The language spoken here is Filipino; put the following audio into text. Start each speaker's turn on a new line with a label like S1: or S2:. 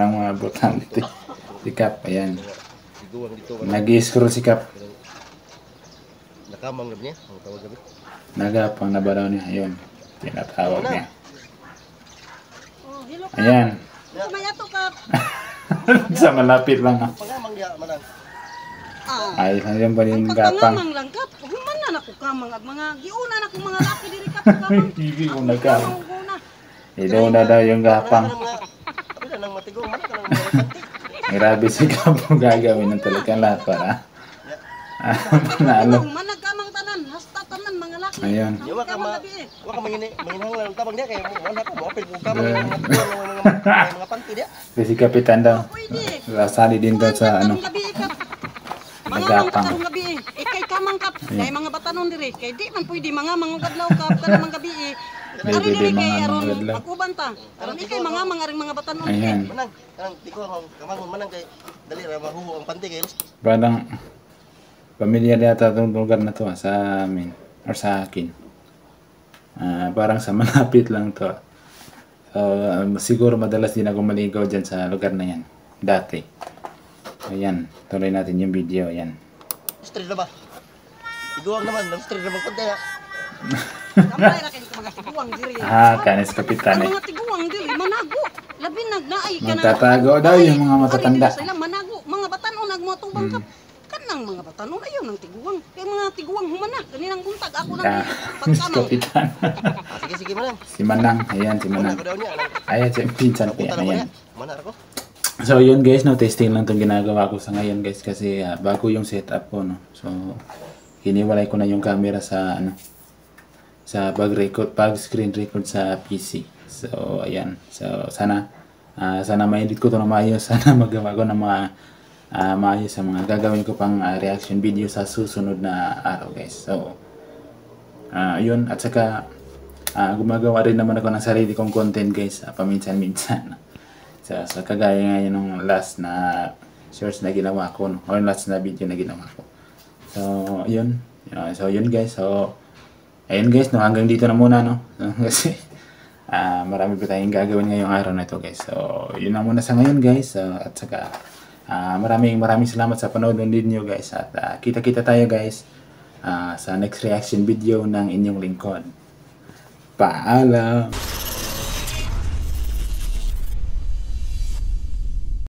S1: ng mga botante. Si Kap, ayan. Nag-i-scroll si Kap.
S2: Nakamang gabi niya, ang tawag gabi.
S1: Nagapang na ba daw niya? Ayun, tinatawag niya.
S3: Oh, hello Kap.
S1: Ayan.
S3: Kumayato Kap.
S1: Sa malapit lang ha.
S2: Pangamang diya, manang.
S1: Ay, ayun ba yung
S3: Ang
S1: gapang?
S3: pagpangamang lang Kap. Humanan ako kamang at mga giuna na akong mga laki diri Kap. Kamang.
S1: Hindi ko nagkamang.
S3: Guna.
S1: Ilaw na daw yung gapang.
S2: Abi na nang matigong, man ka nang mga.
S1: Grabe si Kap ang gagawin ng talagang lahat para. Panalo.
S3: Managkamang tanan, hasta tanan mga laki.
S1: Ayun.
S2: Yawa ka manginhang lang tabang diya kay mo na ka mo apil ko ka mga panty diya.
S1: Si Kapitan daw.
S3: Pwede.
S1: Lasali din daw sa ano.
S3: Mga
S1: Nagapang.
S3: karong gabi kay kamang Kap. Kay mga batanon diri. Kay di man pwede mga mangugadlaw Kap kanang gabi
S1: Pwede
S3: Ari diri
S1: din
S3: kay
S1: mga
S3: aron
S1: mangugadlaw.
S3: maguban ta. Aron ikay mga ring mga batanon.
S1: Ayan.
S2: Manang, kanang di ko kamang manang kay dali ra mahuho ang panty kay.
S1: Parang pamilyar yata itong lugar na to sa amin or sa akin. Parang sa malapit lang to. So, siguro madalas din ako maligaw dyan sa lugar na yan. Dati. Ayan, tuloy natin yung video. Ayan.
S2: Street na ba? Iguang naman, street na magpunta ya.
S3: Kamay ra kay mga tiguang diri.
S1: Kanis Kapitan
S3: Ang
S1: eh.
S3: mga tiguang diri manago. Labi nagnaay ka na.
S1: Magtatago daw yung mga matatanda.
S3: Ari diri sila manago. Mga batanon nagmotubang Kap. Kanang mga batanon ayaw ng tiguang. Kay mga tiguang humana. Kaninang buntag ako nang
S1: Kanis
S3: pagkamang.
S1: Kapitan.
S2: Sige manang.
S1: Si Manang. Ayan, si
S2: Manang
S1: Manang.
S2: ko daw niya.
S1: Ayan, si Pinsan ko
S2: Punta
S1: yan.
S2: na ko
S1: Ayan.
S2: niya. Mana ra ko?
S1: So yun guys, no, testing lang itong ginagawa ko sa ngayon guys kasi bago yung setup ko, no. So hiniwalay ko na yung camera sa ano sa pag screen record sa PC. So ayan. So sana ma-edit ko to na maayos, sana magawa ko ng mga maayos sa mga gagawin ko pang reaction video sa susunod na araw guys. So yun, at saka gumagawa rin naman ako ng sarili kong content guys, paminsan-minsan. So kagaya nga yun ng last na shorts na ginawa ko, no? Or last na video na ginawa ko. So yun. So yun guys. So ayun guys, no, hanggang dito na muna, no. Kasi marami pa tayong gagawin ngayong araw na ito guys. So yun na muna sa ngayon guys. At saka maraming salamat sa panood ninyo guys. At kita-kita tayo guys sa next reaction video ng inyong lingkod. Paalam!